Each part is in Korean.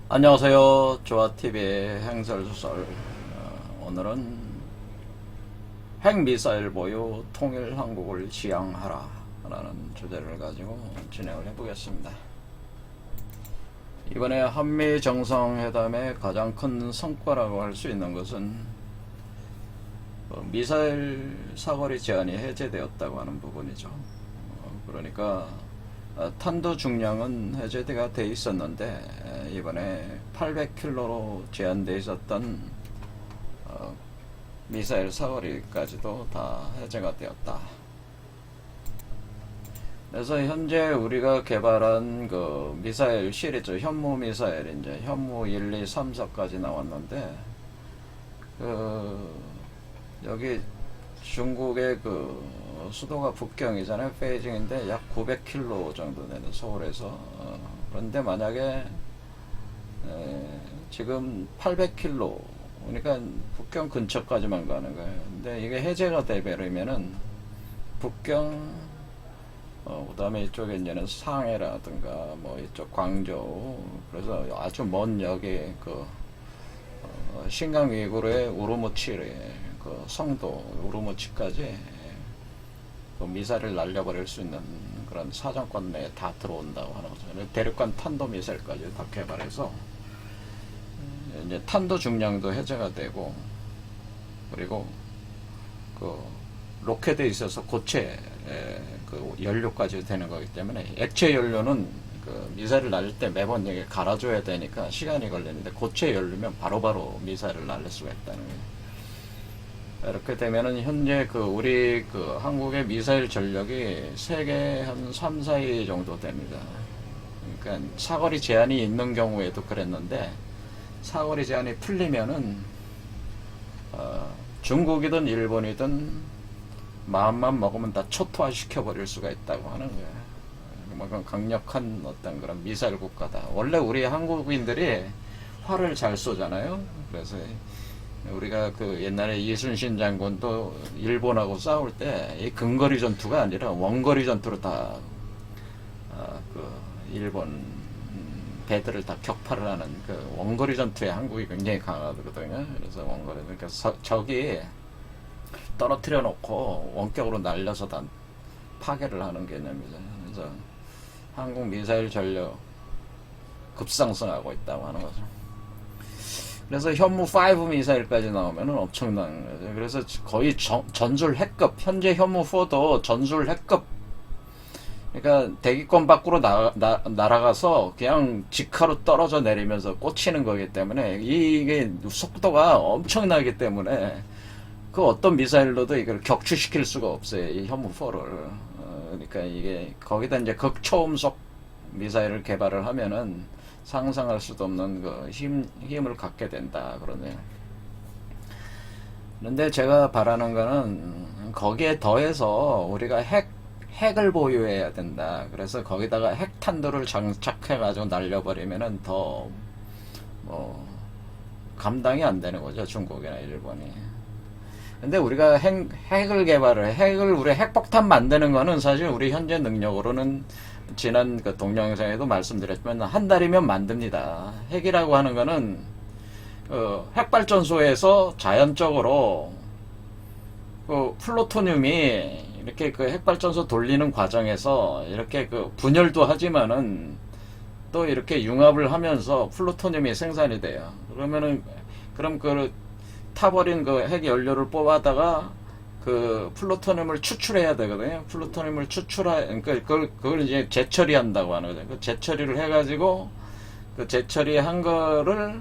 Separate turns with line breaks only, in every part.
안녕하세요. 조아TV의 행설수설. 오늘은 핵미사일 보유 통일한국을 지향하라 라는 주제를 가지고 진행을 해보겠습니다. 이번에 한미정상회담의 가장 큰 성과라고 할 수 있는 것은 미사일 사거리 제한이 해제되었다고 하는 부분이죠. 그러니까 탄도 중량은 해제가 돼 있었는데 이번에 800km로 제한돼 있었던 미사일 사거리까지도 다 해제가 되었다. 그래서 현재 우리가 개발한 그 미사일 시리즈 현무 미사일 이제 현무 1, 2, 3, 4까지 나왔는데 여기 중국의 그 수도가 북경이잖아요. 베이징인데 약 900km 정도 되는 서울에서. 그런데 만약에 지금 800km, 그러니까 북경 근처까지만 가는 거예요. 근데 이게 해제가 되버리면은 북경, 그다음에 이쪽에 이제는 상해라든가 뭐 이쪽 광저우, 그래서 아주 먼 여기 그 신강 위구르의 우르무치, 그 성도 우르무치까지 그 미사일을 날려버릴 수 있는 그런 사정권 내에 다 들어온다고 하는 거죠. 대륙간 탄도 미사일까지 다 개발해서 이제 탄도 중량도 해제가 되고, 그리고 그 로켓에 있어서 고체 그 연료까지 되는 거기 때문에 액체 연료는 그 미사일을 날릴 때 매번 이게 갈아줘야 되니까 시간이 걸리는데 고체 연료면 바로바로 미사일을 날릴 수가 있다는 거예요. 이렇게 되면은 현재 그 우리 그 한국의 미사일 전력이 세계 한 3, 4위 정도 됩니다. 그러니까 사거리 제한이 있는 경우에도 그랬는데 사거리 제한이 풀리면은 중국이든 일본이든 마음만 먹으면 다 초토화 시켜버릴 수가 있다고 하는 거예요. 그만큼 강력한 어떤 그런 미사일 국가다. 원래 우리 한국인들이 활을 잘 쏘잖아요. 그래서 우리가 그 옛날에 이순신 장군도 일본하고 싸울 때 이 근거리 전투가 아니라 원거리 전투로 다 그 일본 배들을 다 격파를 하는 그 원거리 전투에 한국이 굉장히 강하거든요. 그래서 원거리, 그러니까 적이 떨어뜨려 놓고 원격으로 날려서 다 파괴를 하는 개념이죠. 그래서 한국 미사일 전력 급상승하고 있다고 하는 거죠. 그래서 현무5 미사일까지 나오면은 엄청난 거죠. 그래서 거의 전술 핵급, 현재 현무4도 전술 핵급, 그러니까 대기권 밖으로 날아가서 그냥 직하로 떨어져 내리면서 꽂히는 거기 때문에 이게 속도가 엄청나기 때문에 그 어떤 미사일로도 이걸 격추시킬 수가 없어요. 이 현무4를. 그러니까 이게 거기다 이제 극초음속 미사일을 개발을 하면은 상상할 수도 없는 그 힘을 갖게 된다 그러네요. 그런데 제가 바라는 거는 거기에 더해서 우리가 핵을 보유해야 된다. 그래서 거기다가 핵탄두를 장착해가지고 날려버리면은 더 뭐 감당이 안 되는 거죠. 중국이나 일본이. 근데 우리가 핵을 개발을, 우리 핵폭탄 만드는 거는 사실 우리 현재 능력으로는 지난 그 동영상에도 말씀드렸지만 한 달이면 만듭니다. 핵이라고 하는 거는 핵발전소에서 자연적으로 그 플루토늄이 이렇게 그 핵발전소 돌리는 과정에서 이렇게 그 분열도 하지만은 또 이렇게 융합을 하면서 플루토늄이 생산이 돼요. 그럼 그 타버린 그 핵 연료를 뽑아다가 그 플루토늄을 추출해야 되거든요. 플루토늄을 그러니까 그걸 이제 재처리한다고 하는 거죠. 그 재처리를 해가지고 그 재처리한 거를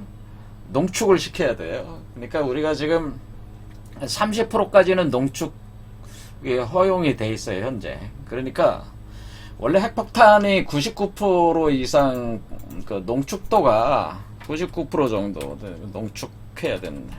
농축을 시켜야 돼요. 그러니까 우리가 지금 30%까지는 농축이 허용이 돼 있어요, 현재. 그러니까 원래 핵폭탄이 99% 이상 그 농축도가 99% 정도 농축해야 된다.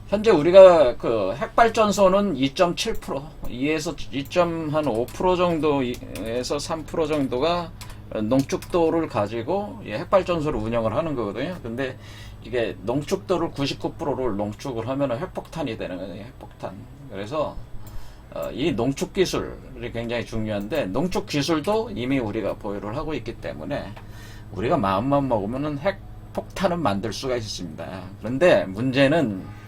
현재 우리가 그 핵발전소는 2.7%, 2에서 2.5% 정도에서 3% 정도가 농축도를 가지고 핵발전소를 운영을 하는 거거든요. 근데 이게 농축도를 99%를 농축을 하면 핵폭탄이 되는 거예요. 핵폭탄. 그래서 이 농축 기술이 굉장히 중요한데 농축 기술도 이미 우리가 보유를 하고 있기 때문에 우리가 마음만 먹으면은 핵 폭탄은 만들 수가 있습니다. 그런데 문제는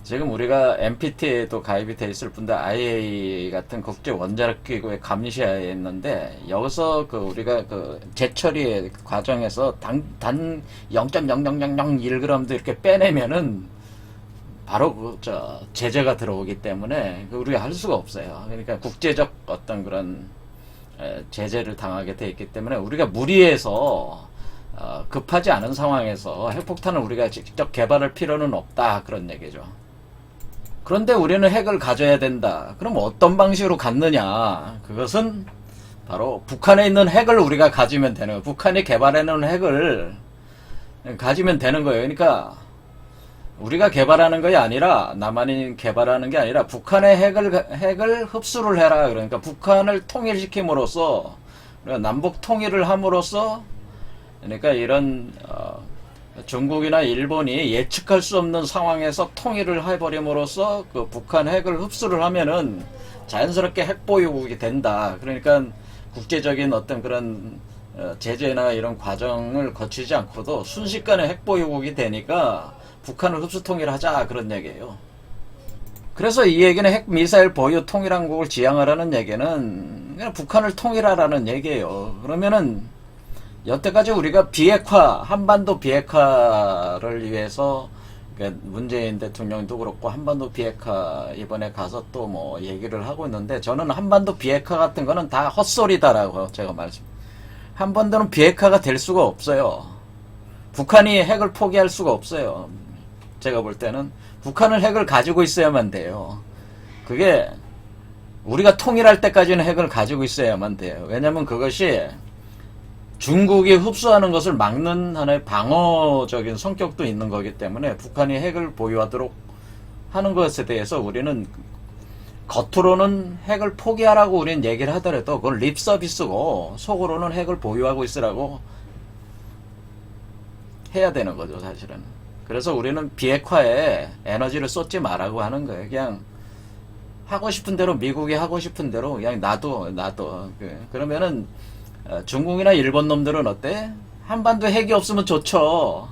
지금 우리가 NPT에도 가입이 돼 있을 뿐더 IAEA 같은 국제 원자력 기구에 감시하에 있는데 여기서 그 우리가 그 재처리 과정에서 단 0.0001g도 이렇게 빼내면은 바로 그 제재가 들어오기 때문에 우리가 할 수가 없어요. 그러니까 국제적 어떤 그런 제재를 당하게 돼 있기 때문에 우리가 무리해서 급하지 않은 상황에서 핵폭탄을 우리가 직접 개발할 필요는 없다, 그런 얘기죠. 그런데 우리는 핵을 가져야 된다. 그럼 어떤 방식으로 갖느냐? 그것은 바로 북한에 있는 핵을 우리가 가지면 되는 거예요. 북한이 개발해놓은 핵을 가지면 되는 거예요. 그러니까 우리가 개발하는 것이 아니라, 남한이 개발하는 게 아니라 북한의 핵을 흡수를 해라. 그러니까 북한을 통일시킴으로써, 우리가 남북 통일을 함으로써, 그러니까 이런 중국이나 일본이 예측할 수 없는 상황에서 통일을 해버림으로써 그 북한 핵을 흡수를 하면은 자연스럽게 핵 보유국이 된다. 그러니까 국제적인 어떤 그런 제재나 이런 과정을 거치지 않고도 순식간에 핵 보유국이 되니까 북한을 흡수 통일하자, 그런 얘기예요. 그래서 이 얘기는 핵 미사일 보유 통일한국을 지향하라는 얘기는 그냥 북한을 통일하라는 얘기예요. 그러면은 여태까지 우리가 비핵화, 한반도 비핵화를 위해서 문재인 대통령도 그렇고 한반도 비핵화 이번에 가서 또 뭐 얘기를 하고 있는데, 저는 한반도 비핵화 같은 거는 다 헛소리다라고 제가 한반도는 비핵화가 될 수가 없어요. 북한이 핵을 포기할 수가 없어요. 제가 볼 때는 북한은 핵을 가지고 있어야만 돼요. 그게 우리가 통일할 때까지는 핵을 가지고 있어야만 돼요. 왜냐면 그것이 중국이 흡수하는 것을 막는 하나의 방어적인 성격도 있는 거기 때문에 북한이 핵을 보유하도록 하는 것에 대해서 우리는 겉으로는 핵을 포기하라고 우리는 얘기를 하더라도 그건 립 서비스고 속으로는 핵을 보유하고 있으라고 해야 되는 거죠, 사실은. 그래서 우리는 비핵화에 에너지를 쏟지 말라고 하는 거예요. 그냥 하고 싶은 대로, 미국이 하고 싶은 대로 그냥 놔둬. 그러면은 중국이나 일본 놈들은 어때? 한반도에 핵이 없으면 좋죠.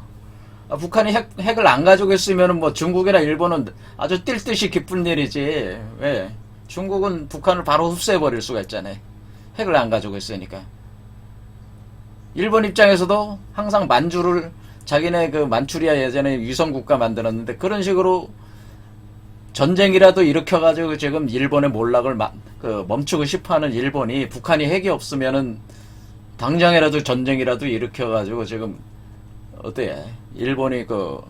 북한이 핵을 안 가지고 있으면 뭐 중국이나 일본은 아주 뛸 듯이 기쁜 일이지. 왜? 중국은 북한을 바로 흡수해버릴 수가 있잖아요. 핵을 안 가지고 있으니까. 일본 입장에서도 항상 만주를, 자기네 그 만추리아 예전에 위성국가 만들었는데 그런 식으로 전쟁이라도 일으켜가지고 지금 일본의 몰락을 멈추고 싶어하는 일본이, 북한이 핵이 없으면은 당장이라도 전쟁이라도 일으켜가지고 지금 어때? 일본이 그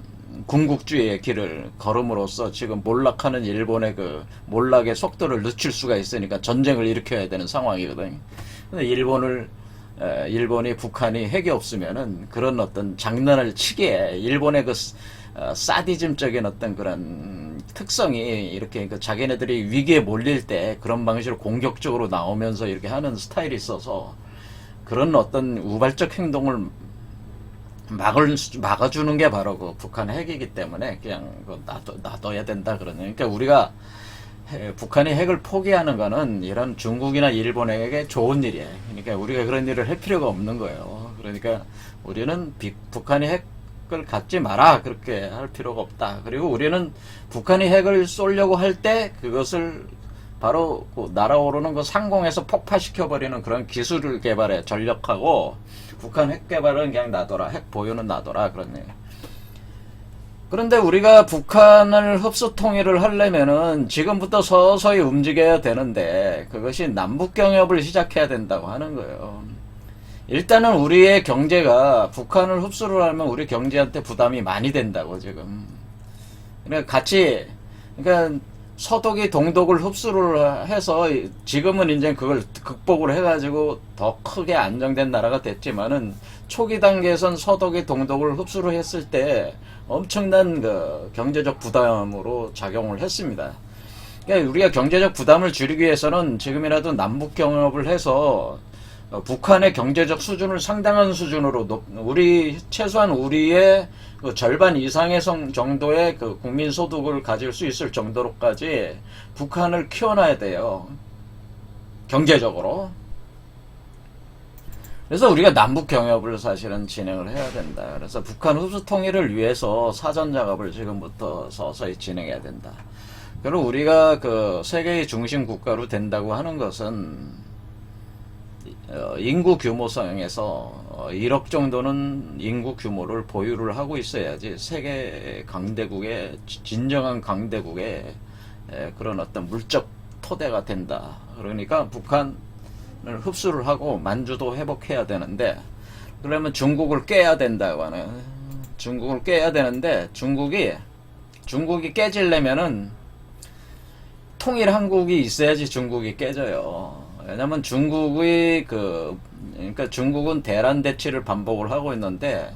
군국주의의 길을 걸음으로써 지금 몰락하는 일본의 그 몰락의 속도를 늦출 수가 있으니까 전쟁을 일으켜야 되는 상황이거든. 근데 일본이 북한이 핵이 없으면은 그런 어떤 장난을 치기에 일본의 그 사디즘적인 어떤 그런 특성이 이렇게 그 자기네들이 위기에 몰릴 때 그런 방식으로 공격적으로 나오면서 이렇게 하는 스타일이 있어서 그런 어떤 우발적 행동을 막아주는 게 바로 그 북한 핵이기 때문에 그냥 놔둬야 된다, 그러니까 우리가 북한이 핵을 포기하는 거는 이런 중국이나 일본에게 좋은 일이에요. 그러니까 우리가 그런 일을 할 필요가 없는 거예요. 그러니까 우리는 북한이 핵을 갖지 마라, 그렇게 할 필요가 없다. 그리고 우리는 북한이 핵을 쏘려고 할 때 그것을 바로 그 날아오르는 그 상공에서 폭파시켜버리는 그런 기술을 개발해 전력하고, 북한 핵 개발은 그냥 놔둬라, 핵 보유는 놔둬라, 그렇네요. 그런데 우리가 북한을 흡수 통일을 하려면은 지금부터 서서히 움직여야 되는데 그것이 남북 경협을 시작해야 된다고 하는 거예요. 일단은 우리의 경제가 북한을 흡수를 하면 우리 경제한테 부담이 많이 된다고 지금. 그러니까 그러니까 서독이 동독을 흡수를 해서 지금은 이제 그걸 극복을 해가지고 더 크게 안정된 나라가 됐지만은 초기 단계에선 서독이 동독을 흡수를 했을 때 엄청난 그 경제적 부담으로 작용을 했습니다. 그러니까 우리가 경제적 부담을 줄이기 위해서는 지금이라도 남북 경협을 해서 북한의 경제적 수준을 상당한 수준으로 최소한 우리의 그 절반 이상의 정도의 그 국민 소득을 가질 수 있을 정도로까지 북한을 키워놔야 돼요. 경제적으로. 그래서 우리가 남북 경협을 사실은 진행을 해야 된다. 그래서 북한 흡수 통일을 위해서 사전 작업을 지금부터 서서히 진행해야 된다. 그리고 우리가 그 세계의 중심 국가로 된다고 하는 것은 인구 규모상에서 1억 정도는 인구 규모를 보유를 하고 있어야지 세계 강대국의 진정한 강대국의 그런 어떤 물적 토대가 된다. 그러니까 북한을 흡수를 하고 만주도 회복해야 되는데, 그러면 중국을 깨야 된다고 하는, 중국을 깨야 되는데 중국이 깨지려면은 통일 한국이 있어야지 중국이 깨져요. 왜냐면 그러니까 중국은 대란 대치를 반복을 하고 있는데,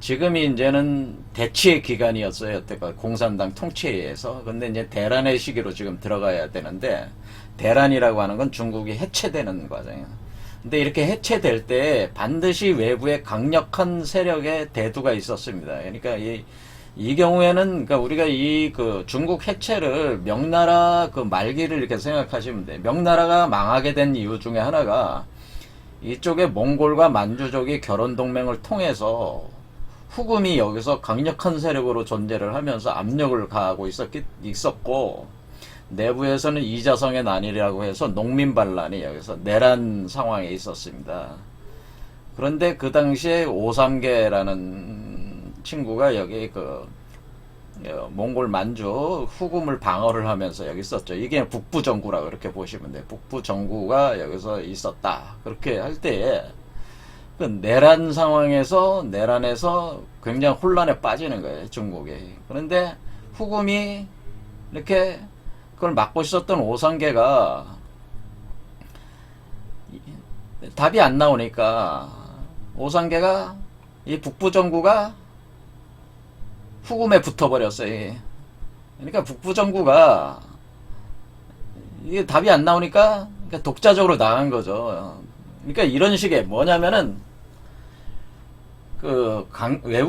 지금이 이제는 대치의 기간이었어요. 여태까지 공산당 통치에 의해서. 근데 이제 대란의 시기로 지금 들어가야 되는데, 대란이라고 하는 건 중국이 해체되는 과정이에요. 근데 이렇게 해체될 때 반드시 외부에 강력한 세력의 대두가 있었습니다. 그러니까 이 경우에는, 그러니까 우리가 그 중국 해체를 명나라 그 말기를 이렇게 생각하시면 돼요. 명나라가 망하게 된 이유 중에 하나가 이쪽에 몽골과 만주족이 결혼 동맹을 통해서 후금이 여기서 강력한 세력으로 존재를 하면서 압력을 가하고 있었고, 내부에서는 이자성의 난이라고 해서 농민 반란이 여기서 내란 상황에 있었습니다. 그런데 그 당시에 오삼계라는 친구가 여기 몽골 만주 후금을 방어를 하면서 여기 있었죠. 이게 북부 정구라고 그렇게 보시면 돼요. 북부 정구가 여기서 있었다. 그렇게 할 때에 그 내란에서 굉장히 혼란에 빠지는 거예요, 중국이. 그런데 후금이 이렇게 그걸 막고 있었던 오상계가 답이 안 나오니까 오상계가 이 북부 정구가 후금에 붙어버렸어요. 그러니까 북부 정구가 이게 답이 안 나오니까 독자적으로 나간 거죠. 그러니까 이런 식의 뭐냐면은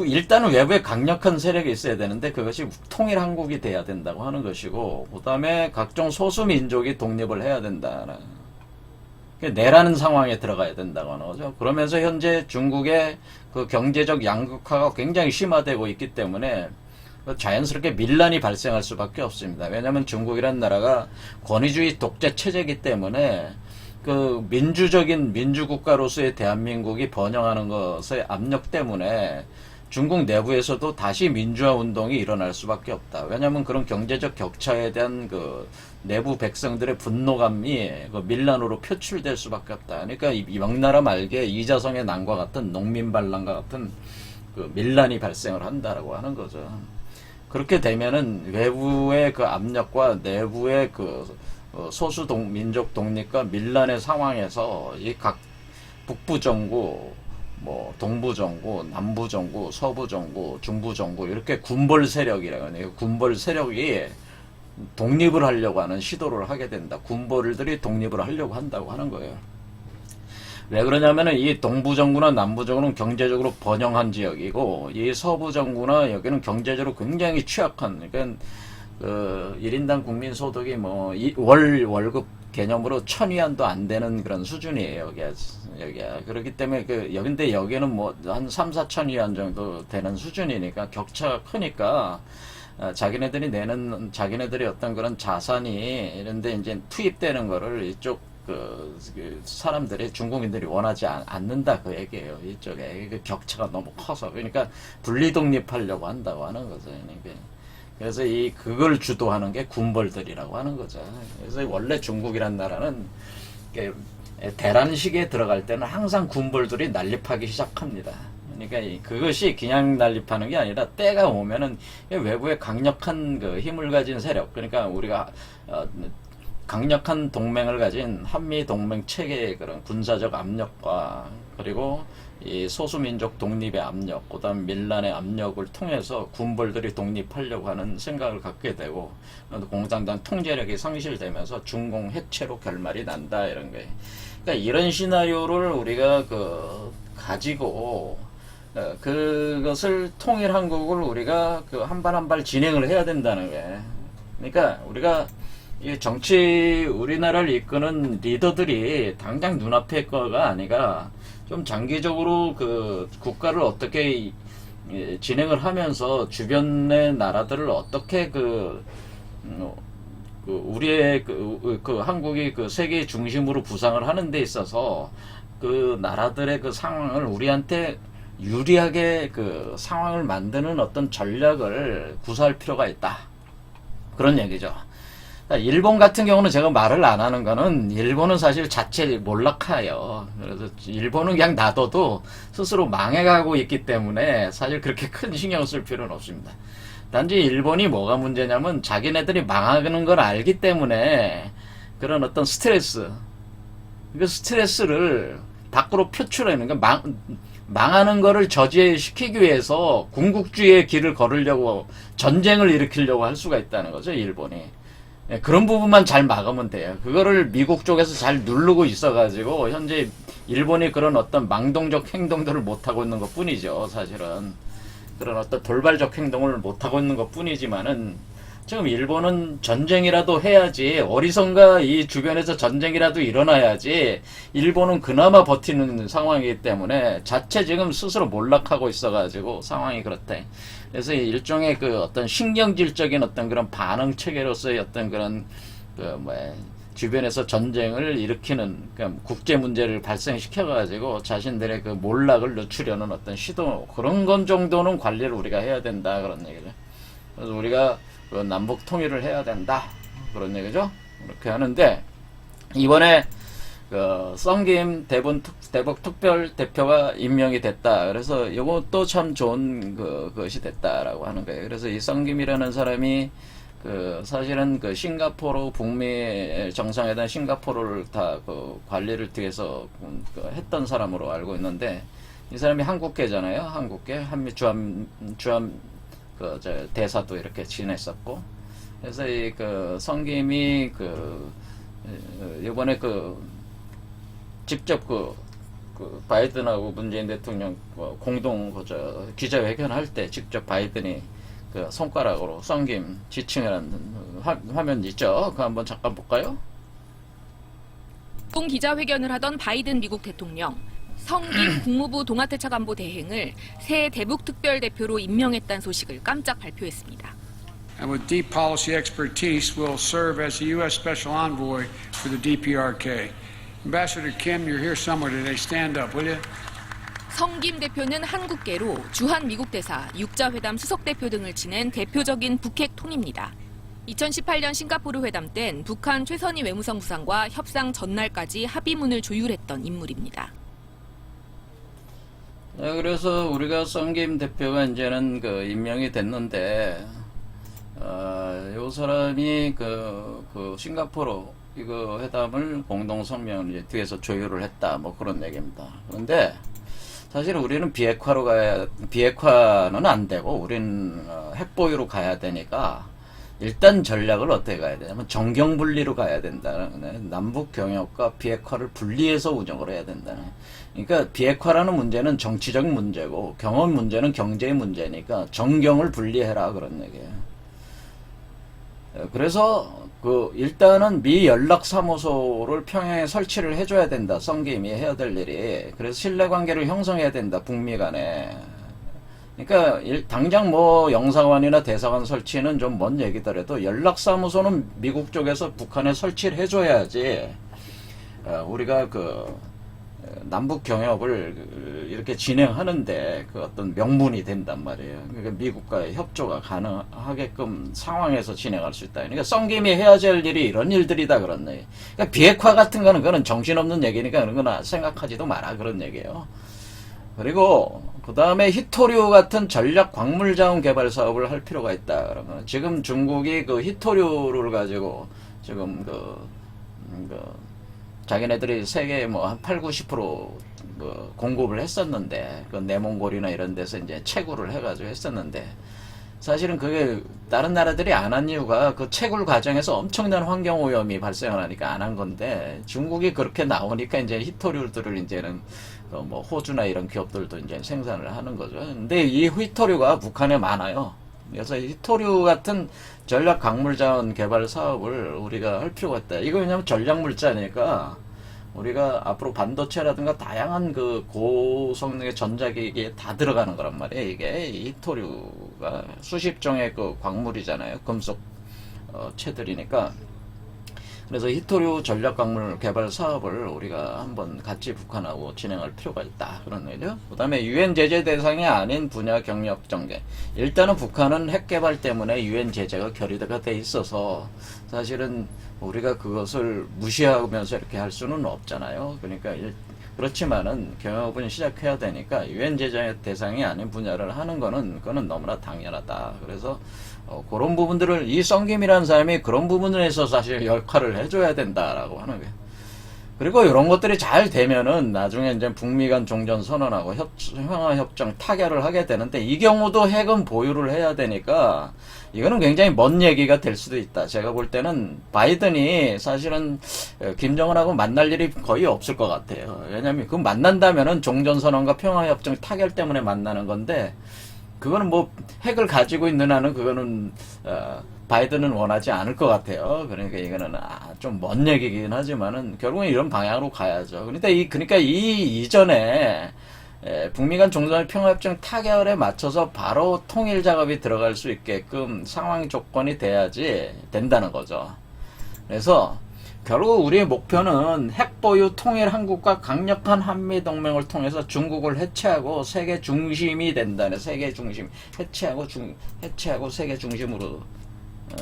일단은 외부에 강력한 세력이 있어야 되는데, 그것이 통일 한국이 돼야 된다고 하는 것이고, 그 다음에 각종 소수 민족이 독립을 해야 된다. 내라는 상황에 들어가야 된다고 하는 거죠. 그러면서 현재 중국의 그 경제적 양극화가 굉장히 심화되고 있기 때문에 자연스럽게 밀란이 발생할 수밖에 없습니다. 왜냐하면 중국이라는 나라가 권위주의 독재 체제이기 때문에 그 민주적인 민주국가로서의 대한민국이 번영하는 것의 압력 때문에 중국 내부에서도 다시 민주화 운동이 일어날 수밖에 없다. 왜냐하면 그런 경제적 격차에 대한 그 내부 백성들의 분노감이 그 밀란으로 표출될 수밖에 없다. 그러니까 이 명나라 말기에 이자성의 난과 같은 농민 반란과 같은 그 밀란이 발생을 한다라고 하는 거죠. 그렇게 되면은 외부의 그 압력과 내부의 그 소수 민족 독립과 밀란의 상황에서 이 각 북부 정부, 뭐 동부 정부, 남부 정부, 서부 정부, 중부 정부, 이렇게 군벌 세력이라고 하네요. 군벌 세력이 독립을 하려고 하는 시도를 하게 된다. 군벌들이 독립을 하려고 한다고 하는 거예요. 왜 그러냐면은 이 동부 정부나 남부 정부는 경제적으로 번영한 지역이고, 이 서부 정부나 여기는 경제적으로 굉장히 취약한, 그러니까 1인당 국민 소득이 뭐 월급 개념으로 1,000위안도 안 되는 그런 수준이에요. 여기야. 그렇기 때문에 근데 여기는 뭐 한 3, 4,000위안 정도 되는 수준이니까 격차가 크니까 자기네들이 어떤 그런 자산이 이런데 이제 투입되는 거를 이쪽 그 사람들이, 중국인들이 원하지 않는다, 그 얘기예요. 이쪽에 그 격차가 너무 커서. 그러니까 분리 독립하려고 한다고 하는 거죠. 그러니까 그래서 그걸 주도하는 게 군벌들이라고 하는 거죠. 그래서 원래 중국이란 나라는 대란 시기에 들어갈 때는 항상 군벌들이 난립하기 시작합니다. 그러니까 그것이 그냥 난립하는 게 아니라 때가 오면은 외부에 강력한 그 힘을 가진 세력, 그러니까 우리가 강력한 동맹을 가진 한미 동맹 체계의 그런 군사적 압력과, 그리고 이 소수민족 독립의 압력, 그다음 밀란의 압력을 통해서 군벌들이 독립하려고 하는 생각을 갖게 되고, 공산당 통제력이 상실되면서 중공 해체로 결말이 난다, 이런 거예요. 그러니까 이런 시나리오를 우리가 가지고 그것을 통일 한국을 우리가 한 발 한 발 진행을 해야 된다는 거예요. 그러니까 우리가 우리나라를 이끄는 리더들이 당장 눈앞의 거가 아니라 좀 장기적으로 그 국가를 어떻게 진행을 하면서 주변의 나라들을 어떻게 우리의 그 한국이 그 세계 중심으로 부상을 하는 데 있어서 그 나라들의 그 상황을 우리한테 유리하게 그 상황을 만드는 어떤 전략을 구사할 필요가 있다. 그런 얘기죠. 일본 같은 경우는 제가 말을 안 하는 거는 일본은 사실 자체 몰락하여. 그래서 일본은 그냥 놔둬도 스스로 망해가고 있기 때문에 사실 그렇게 큰 신경 쓸 필요는 없습니다. 단지 일본이 뭐가 문제냐면 자기네들이 망하는 걸 알기 때문에 그런 어떤 스트레스, 그 스트레스를 밖으로 표출하는, 그러니까 망하는 거를 저지시키기 위해서 군국주의의 길을 걸으려고 전쟁을 일으키려고 할 수가 있다는 거죠, 일본이. 그런 부분만 잘 막으면 돼요. 그거를 미국 쪽에서 잘 누르고 있어가지고 현재 일본이 그런 어떤 망동적 행동들을 못하고 있는 것 뿐이죠, 사실은. 그런 어떤 돌발적 행동을 못하고 있는 것 뿐이지만은 지금 일본은 전쟁이라도 해야지, 어리선가 이 주변에서 전쟁이라도 일어나야지 일본은 그나마 버티는 상황이기 때문에 자체 지금 스스로 몰락하고 있어가지고 상황이 그렇대. 그래서 일종의 그 어떤 신경질적인 어떤 그런 반응 체계로서의 어떤 그런 주변에서 전쟁을 일으키는 국제 문제를 발생시켜가지고 자신들의 그 몰락을 늦추려는 어떤 시도, 그런 건 정도는 관리를 우리가 해야 된다, 그런 얘기죠. 그래서 우리가 그 남북 통일을 해야 된다, 그런 얘기죠. 그렇게 하는데 이번에 그 썬김 대북 특별 대표가 임명이 됐다. 그래서 이것도 참 좋은 것이 됐다라고 하는 거예요. 그래서 이 썬김이라는 사람이 그 사실은 그 싱가포르 북미 정상회담 싱가포르를 다 그 관리를 뒤에서 했던 사람으로 알고 있는데, 이 사람이 한국계잖아요. 한국계 한미 주한 대사도 이렇게 지냈었고. 그래서 이 그 썬김이 이번에 직접 바이든하고 문재인 대통령 공동 기자회견 할 때 직접 바이든이 손가락으로 썬김 지칭하는 화면 있죠? 그거 한번 잠깐 볼까요?
공동 기자회견을 하던 바이든 미국 대통령, 썬김 국무부 동아태차관보 대행을 새 대북 특별 대표로 임명했다는 소식을 깜짝 발표했습니다.
And with deep policy expertise, will serve as the U.S. Special Envoy for the DPRK. Ambassador Kim, you're here somewhere today. Stand up, will you?
썬김 대표는 한국계로 주한 미국 대사, 육자회담 수석대표 등을 지낸 대표적인 북핵 통입니다. 2018년 싱가포르 회담 땐 북한 최선희 외무성 부상과 협상 전날까지 합의문을 조율했던 인물입니다.
네, 그래서 우리가 썬김 대표가 이제는 임명이 됐는데, 요 사람이 싱가포르 이거 회담을 공동 성명을 이제 뒤에서 조율을 했다, 뭐 그런 얘기입니다. 그런데 사실 우리는 비핵화는 안 되고 우리는 핵보유로 가야 되니까 일단 전략을 어떻게 가야 되냐면 정경분리로 가야 된다는, 남북 경협과 비핵화를 분리해서 운영을 해야 된다는. 그러니까 비핵화라는 문제는 정치적 문제고 경협 문제는 경제의 문제니까 정경을 분리해라, 그런 얘기예요. 그래서 일단은 미 연락사무소를 평양에 설치를 해줘야 된다, 썬김이 해야 될 일이. 그래서 신뢰관계를 형성해야 된다, 북미 간에. 그러니까 당장 영사관이나 대사관 설치는 좀 먼 얘기더라도 연락사무소는 미국 쪽에서 북한에 설치를 해줘야지 우리가 남북 경협을 이렇게 진행하는데 어떤 명분이 된단 말이에요. 그러니까 미국과의 협조가 가능하게끔 상황에서 진행할 수 있다. 그러니까 썬김이 해야 될 일이 이런 일들이다, 그런 얘기. 그러니까 비핵화 같은 거는 그건 정신없는 얘기니까 그런 거나 생각하지도 마라, 그런 얘기예요. 그리고 그 다음에 히토류 같은 전략 광물자원 개발 사업을 할 필요가 있다. 그러면 지금 중국이 히토류를 가지고 지금 자기네들이 세계 한 8, 90% 공급을 했었는데, 내몽골이나 이런 데서 이제 채굴을 해가지고 했었는데, 사실은 그게 다른 나라들이 안 한 이유가 채굴 과정에서 엄청난 환경 오염이 발생하니까 안 한 건데, 중국이 그렇게 나오니까 이제 히토류들을 이제는 호주나 이런 기업들도 이제 생산을 하는 거죠. 근데 이 히토류가 북한에 많아요. 그래서 히토류 같은 전략 광물자원 개발 사업을 우리가 할 필요가 있다. 이거 왜냐면 전략물자니까 우리가 앞으로 반도체라든가 다양한 그 고성능의 전자기기에 다 들어가는 거란 말이에요. 이게 이 히토류가 수십 종의 그 광물이잖아요. 금속 채들이니까. 그래서 히토류 전략 광물 개발 사업을 우리가 한번 같이 북한하고 진행할 필요가 있다. 그런 거죠. 그 다음에 유엔 제재 대상이 아닌 분야 경력 전개. 일단은 북한은 핵 개발 때문에 유엔 제재가 결의가 돼 있어서 사실은 우리가 그것을 무시하면서 이렇게 할 수는 없잖아요. 그러니까 그렇지만은 경영업은 시작해야 되니까 유엔 제재 대상이 아닌 분야를 하는 거는 그거는 너무나 당연하다. 그래서 그런 부분들을 이 썬김이라는 사람이 그런 부분에서 사실 역할을 해줘야 된다라고 하는 거예요. 그리고 이런 것들이 잘 되면은 나중에 이제 북미 간 종전 선언하고 평화협정 타결을 하게 되는데 이 경우도 핵은 보유를 해야 되니까 이거는 굉장히 먼 얘기가 될 수도 있다. 제가 볼 때는 바이든이 사실은 김정은하고 만날 일이 거의 없을 것 같아요. 왜냐면 그 만난다면은 종전 선언과 평화협정 타결 때문에 만나는 건데 그거는 뭐 핵을 가지고 있는 한은 그거는 바이든은 원하지 않을 것 같아요. 그러니까 이거는 좀 먼 얘기긴 하지만은 결국은 이런 방향으로 가야죠. 그러니까 이 이전에 북미 간 종전 평화협정 타결에 맞춰서 바로 통일 작업이 들어갈 수 있게끔 상황 조건이 돼야지 된다는 거죠. 그래서 결국 우리의 목표는 핵보유 통일 한국과 강력한 한미동맹을 통해서 중국을 해체하고 세계 중심이 된다는 세계 중심 해체하고 세계 중심으로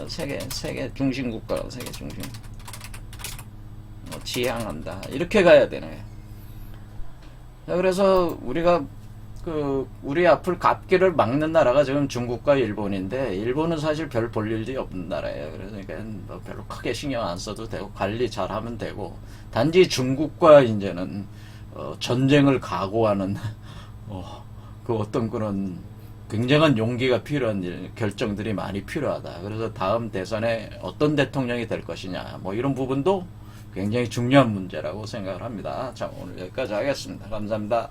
세계 중심 국가 세계 중심 지향한다. 이렇게 가야 되네. 그래서 우리가 우리 앞을 갚기를 막는 나라가 지금 중국과 일본인데 일본은 사실 별 볼 일이 없는 나라예요. 그러니까 뭐 별로 크게 신경 안 써도 되고 관리 잘하면 되고 단지 중국과 이제는 전쟁을 각오하는 그 어떤 그런 굉장한 용기가 필요한 결정들이 많이 필요하다. 그래서 다음 대선에 어떤 대통령이 될 것이냐 뭐 이런 부분도 굉장히 중요한 문제라고 생각을 합니다. 자, 오늘 여기까지 하겠습니다. 감사합니다.